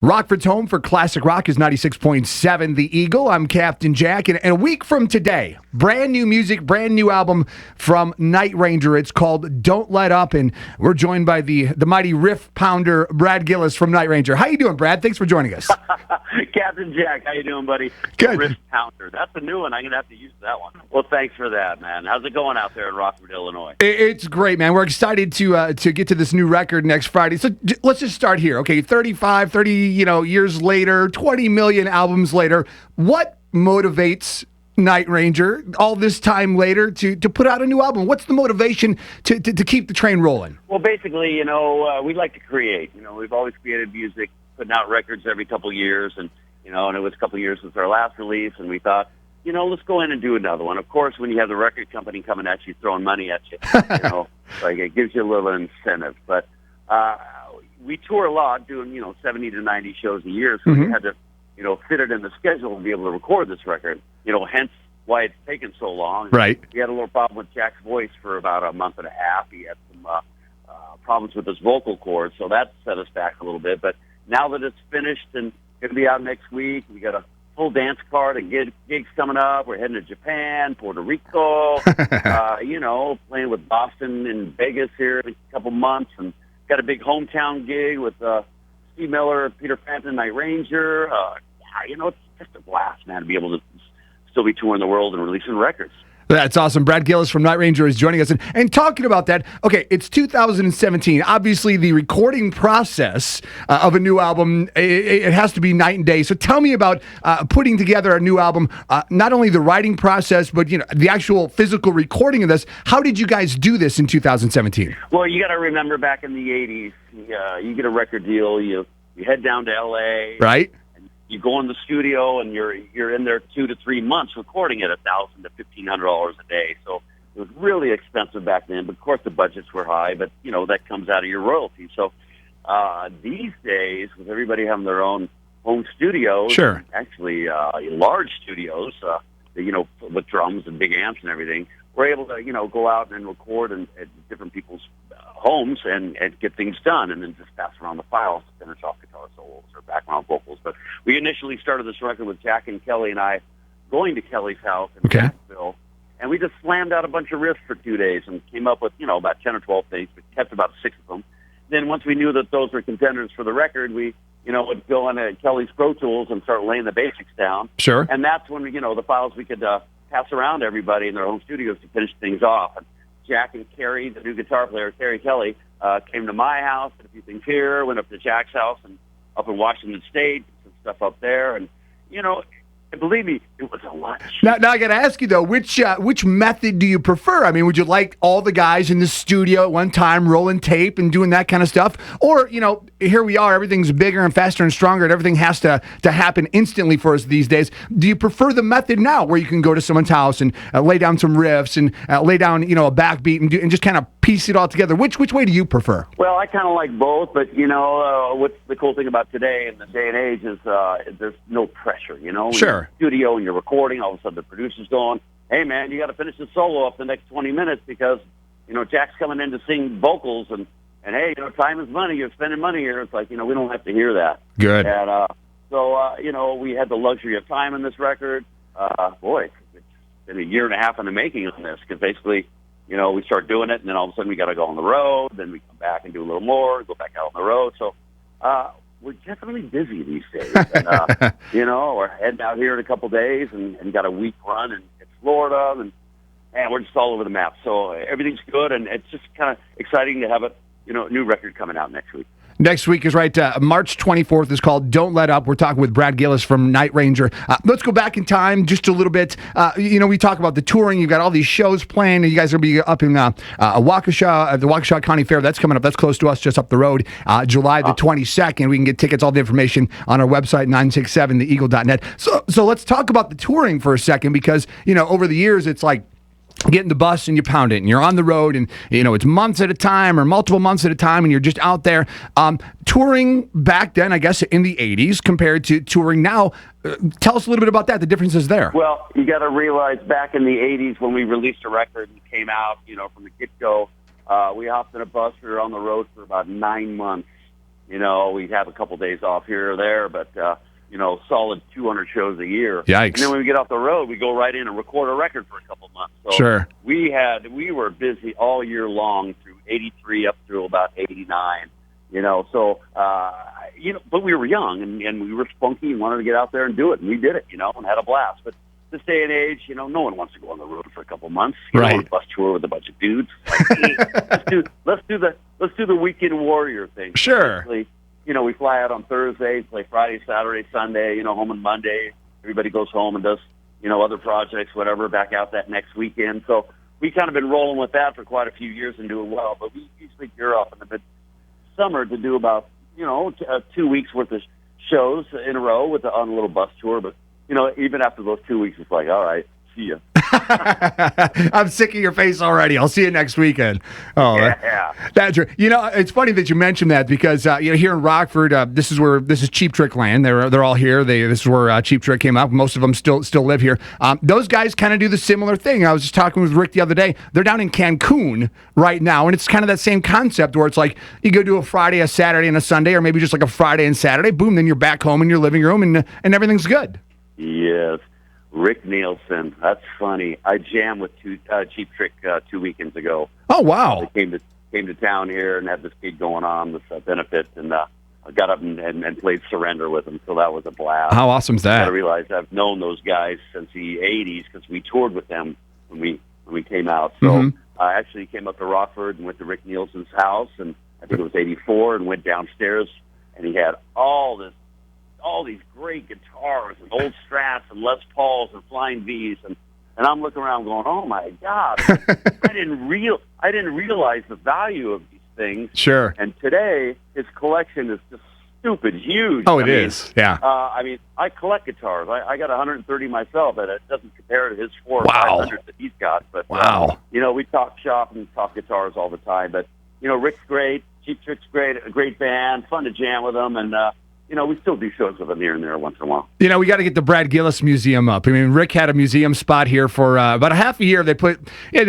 Rockford's home for classic rock is 96.7 The Eagle. I'm Captain Jack, and a week from today, brand new music, brand new album from Night Ranger. It's called Don't Let Up, and we're joined by the mighty riff pounder, Brad Gillis from Night Ranger. How you doing, Brad? Thanks for joining us. Captain Jack, how you doing, buddy? Good. Riff pounder. That's a new one. I'm going to have to use that one. Well, thanks for that, man. How's it going out there in Rockford, Illinois? It's great, man. We're excited to get to this new record next Friday. So let's just start here, okay? 30 years later, 20 million albums later, what motivates Night Ranger all this time later to put out a new album? What's the motivation to keep the train rolling? Well, basically, we like to create. We've always created music, putting out records every couple of years, and it was a couple of years since our last release, and we thought, let's go in and do another one. Of course, when you have the record company coming at you, throwing money at you, like it gives you a little incentive. But we tour a lot, doing 70 to 90 shows a year, so we had to fit it in the schedule and be able to record this record. Hence why it's taken so long. Right. We had a little problem with Jack's voice for about a month and a half. He had some problems with his vocal cords, so that set us back a little bit. But now that it's finished and going to be out next week, we got a full dance card and gigs coming up. We're heading to Japan, Puerto Rico, playing with Boston and Vegas here in a couple months, and got a big hometown gig with Steve Miller, Peter Frampton, Night Ranger. It's just a blast, man, to be able to still be touring the world and releasing records. That's awesome. Brad Gillis from Night Ranger is joining us. And talking about that, okay, it's 2017. Obviously, the recording process of a new album, it has to be night and day. So tell me about putting together a new album, not only the writing process, but the actual physical recording of this. How did you guys do this in 2017? Well, you got to remember back in the 80s, you get a record deal, you head down to L.A., right? You go in the studio and you're in there 2 to 3 months recording at $1,000 to $1,500 a day. So it was really expensive back then. But of course the budgets were high. But that comes out of your royalties. So these days, with everybody having their own home studios, sure, actually large studios, with drums and big amps and everything, we're able to go out and record at different people's homes and get things done, and then just pass around the files to finish off guitar solos or background vocals. But we initially started this record with Jack and Kelly and I going to Kelly's house in Nashville, and we just slammed out a bunch of riffs for 2 days and came up with about 10 or 12 things. We kept about 6 of them. Then once we knew that those were contenders for the record, we would go into Kelly's Pro Tools and start laying the basics down. Sure. And that's when the files we could pass around to everybody in their home studios to finish things off. And Jack and Carrie, the new guitar player, Carrie Kelly, came to my house, did a few things here, went up to Jack's house and up in Washington State, some stuff up there. And, believe me, it was a lot cheaper. Now I got to ask you, though, which method do you prefer? I mean, would you like all the guys in the studio at one time rolling tape and doing that kind of stuff? Or, here we are, everything's bigger and faster and stronger, and everything has to happen instantly for us these days. Do you prefer the method now where you can go to someone's house and lay down some riffs and lay down, a backbeat and just kind of piece it all together? Which way do you prefer? Well, I kind of like both, but, what's the cool thing about today in the day and age is there's no pressure, Sure. Studio and you're recording, all of a sudden the producer's going, hey man, you got to finish the solo up the next 20 minutes because Jack's coming in to sing vocals and hey, time is money, you're spending money here. It's like we don't have to hear that. Good. And so we had the luxury of time in this record. It's been a year and a half in the making on this because basically we start doing it and then all of a sudden we got to go on the road, then we come back and do a little more, go back out on the road. So we're definitely busy these days. And, we're heading out here in a couple days and got a week run in Florida, and we're just all over the map. So everything's good, and it's just kind of exciting to have a new record coming out next week. Next week is right. March 24th is called Don't Let Up. We're talking with Brad Gillis from Night Ranger. Let's go back in time just a little bit. We talk about the touring. You've got all these shows playing. You guys are going to be up in Waukesha, the Waukesha County Fair. That's coming up. That's close to us, just up the road, July the 22nd. We can get tickets, all the information on our website, 967theeagle.net. So let's talk about the touring for a second because, over the years, it's like, get in the bus and you pound it and you're on the road and it's months at a time or multiple months at a time and you're just out there touring back then, I guess in the 80s compared to touring now. Tell us a little bit about that, the differences there. Well, you got to realize back in the 80s when we released a record and came out from the get-go, we hopped in a bus, we were on the road for about 9 months we'd have a couple days off here or there, but solid 200 shows a year. Yikes. And then when we get off the road, we go right in and record a record for a couple months. So sure. We were busy all year long through 83 up through about 89. But we were young and we were spunky and wanted to get out there and do it, and we did it, and had a blast. But this day and age, no one wants to go on the road for a couple months. Right. On a bus tour with a bunch of dudes. Like, hey, let's do the weekend warrior thing. Sure. Basically, we fly out on Thursday, play Friday, Saturday, Sunday, home on Monday. Everybody goes home and does, other projects, whatever, back out that next weekend. So we kind of been rolling with that for quite a few years and doing well. But we usually gear up in the mid-summer to do about, 2 weeks worth of shows in a row on a little bus tour. But, even after those 2 weeks, it's like, all right, see ya. I'm sick of your face already. I'll see you next weekend. Oh, yeah. That's right. It's funny that you mentioned that because here in Rockford, this is Cheap Trick land. They're all here. This is where Cheap Trick came out. Most of them still live here. Those guys kind of do the similar thing. I was just talking with Rick the other day. They're down in Cancun right now, and it's kind of that same concept where it's like you go do a Friday, a Saturday, and a Sunday, or maybe just like a Friday and Saturday. Boom, then you're back home in your living room, and everything's good. Yes. Rick Nielsen. That's funny. I jammed with Cheap Trick 2 weekends ago. Oh, wow. They came to town here and had this gig going on, this benefit, and I got up and played Surrender with them, so that was a blast. How awesome is that? I realized I've known those guys since the 80s because we toured with them when we came out. So I actually came up to Rockford and went to Rick Nielsen's house, and I think it was 84, and went downstairs, and he had all these great guitars and old Strats and Les Pauls and Flying V's, and I'm looking around going, oh my God, I didn't realize the value of these things. Sure. And today his collection is just stupid huge. Oh, it is. Yeah. I collect guitars. I got 130 myself, and it doesn't compare to his 400 or Wow. 500 that he's got. But wow. We talk shop and talk guitars all the time. But Rick's great, Cheap Trick's great, a great band, fun to jam with them, and we still do shows with them here and there once in a while. We got to get the Brad Gillis Museum up. I mean, Rick had a museum spot here for about a half a year. They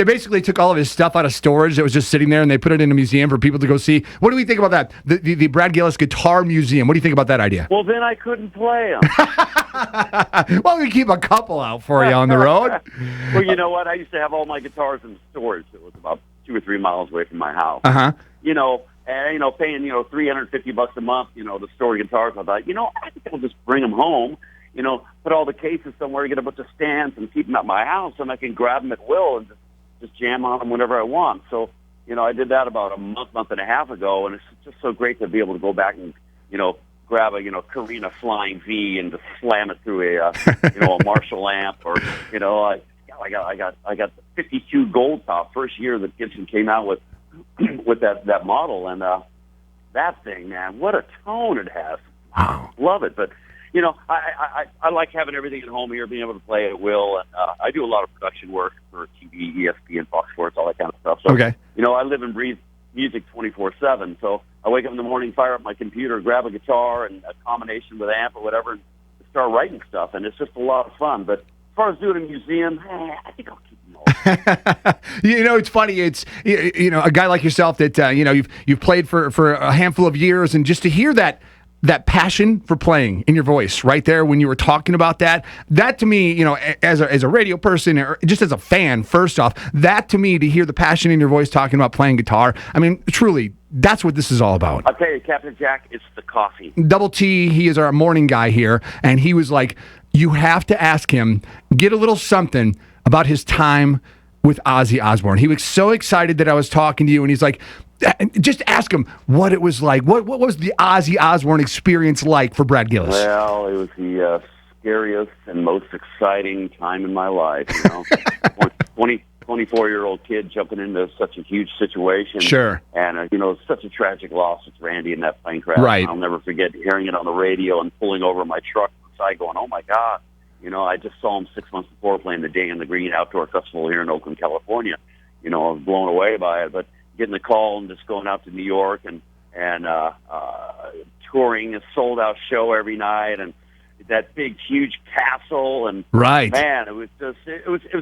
basically took all of his stuff out of storage that was just sitting there, and they put it in a museum for people to go see. What do we think about that? The Brad Gillis Guitar Museum. What do you think about that idea? Well, then I couldn't play them. Well, we keep a couple out for you on the road. Well, you know what? I used to have all my guitars in storage. It was about 2 or 3 miles away from my house. Uh-huh. And, paying, $350 a month, to store guitars. I thought, I think I'll just bring them home, put all the cases somewhere, get a bunch of stands and keep them at my house, and I can grab them at will and just jam on them whenever I want. So, I did that about a month and a half ago, and it's just so great to be able to go back and, grab a, Carina Flying V and just slam it through a Marshall amp, or, I got the 52 Gold Top first year that Gibson came out with that model, and that thing, man, what a tone it has. Wow. Love it. But I like having everything at home here, being able to play at will, and I do a lot of production work for TV, ESPN, Fox Sports, all that kind of stuff. So okay. I live and breathe music 24/7. So I wake up in the morning, fire up my computer, grab a guitar and a combination with amp or whatever, and start writing stuff, and it's just a lot of fun. But as far as doing a museum, I think I'll keep them all. It's funny. It's a guy like yourself that you've played for a handful of years, and just to hear that passion for playing in your voice right there when you were talking about that to me, as a radio person or just as a fan, first off, that to me, to hear the passion in your voice talking about playing guitar, I mean, truly, that's what this is all about. I'll tell you, Captain Jack, it's the coffee. Double T, he is our morning guy here, and he was like, you have to ask him, get a little something about his time with Ozzy Osbourne. He was so excited that I was talking to you, and he's like, just ask him what it was like. What was the Ozzy Osbourne experience like for Brad Gillis? Well, it was the scariest and most exciting time in my life. 24-year-old kid jumping into such a huge situation. Sure. And, such a tragic loss. It's Randy in that plane crash. Right. I'll never forget hearing it on the radio and pulling over my truck beside going, oh, my God. I just saw him 6 months before playing the Day in the Green Outdoor Festival here in Oakland, California. I was blown away by it. But getting the call and just going out to New York and touring a sold-out show every night, and that big, huge castle, and right, man, it was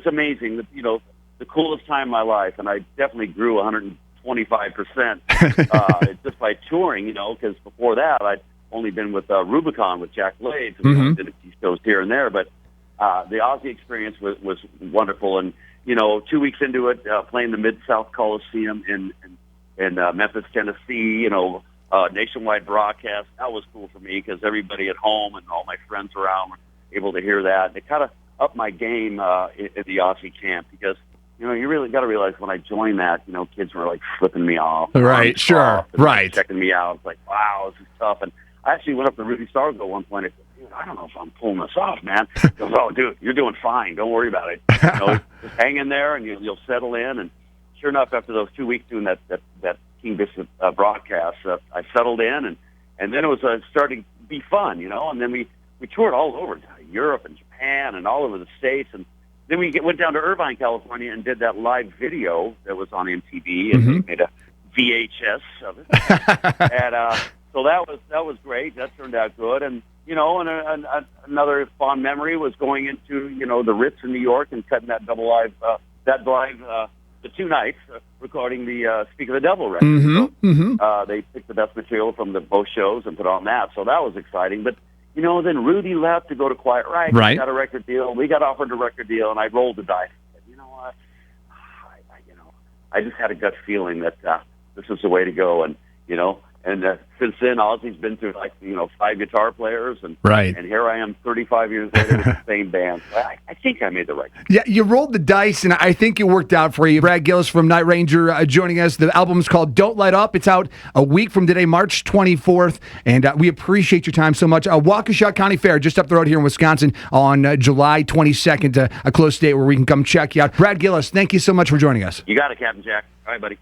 amazing. The coolest time of my life, and I definitely grew 120 25% just by touring, because before that I'd only been with Rubicon with Jack Blades, and did a few shows here and there. But the Aussie experience was wonderful. And, 2 weeks into it, playing the Mid-South Coliseum in Memphis, Tennessee, nationwide broadcast, that was cool for me because everybody at home and all my friends around were able to hear that. It kind of upped my game at the Aussie camp because, you really got to realize when I joined that, kids were like flipping me off. Right, sure, right. Checking me out. It's like, wow, this is tough. And I actually went up to Rudy Sarzo at one point. I said, dude, I don't know if I'm pulling this off, man. He goes, oh, dude, you're doing fine. Don't worry about it. Just hang in there and you'll settle in. And sure enough, after those 2 weeks doing that King Bishop broadcast, I settled in. And then it was starting to be fun, And then we toured all over Europe and Japan and all over the States. And then we went down to Irvine, California, and did that live video that was on MTV, and we made a VHS of it. And so that was great. That turned out good. And another fond memory was going into the Ritz in New York and cutting that the 2 nights recording the Speak of the Devil record. They picked the best material from both shows and put on that. So that was exciting. But then Rudy left to go to Quiet Riot. Right. He got a record deal. We got offered a record deal, and I rolled the dice. I said, you know what? I just had a gut feeling that this is the way to go. And since then, Ozzy's been through 5 guitar players, and here I am, 35 years later with the same band. I think I made the right decision. Yeah, you rolled the dice, and I think it worked out for you. Brad Gillis from Night Ranger joining us. The album's called Don't Let Up. It's out a week from today, March 24th, and we appreciate your time so much. Waukesha County Fair, just up the road here in Wisconsin, on July 22nd, a close date where we can come check you out. Brad Gillis, thank you so much for joining us. You got it, Captain Jack. All right, buddy.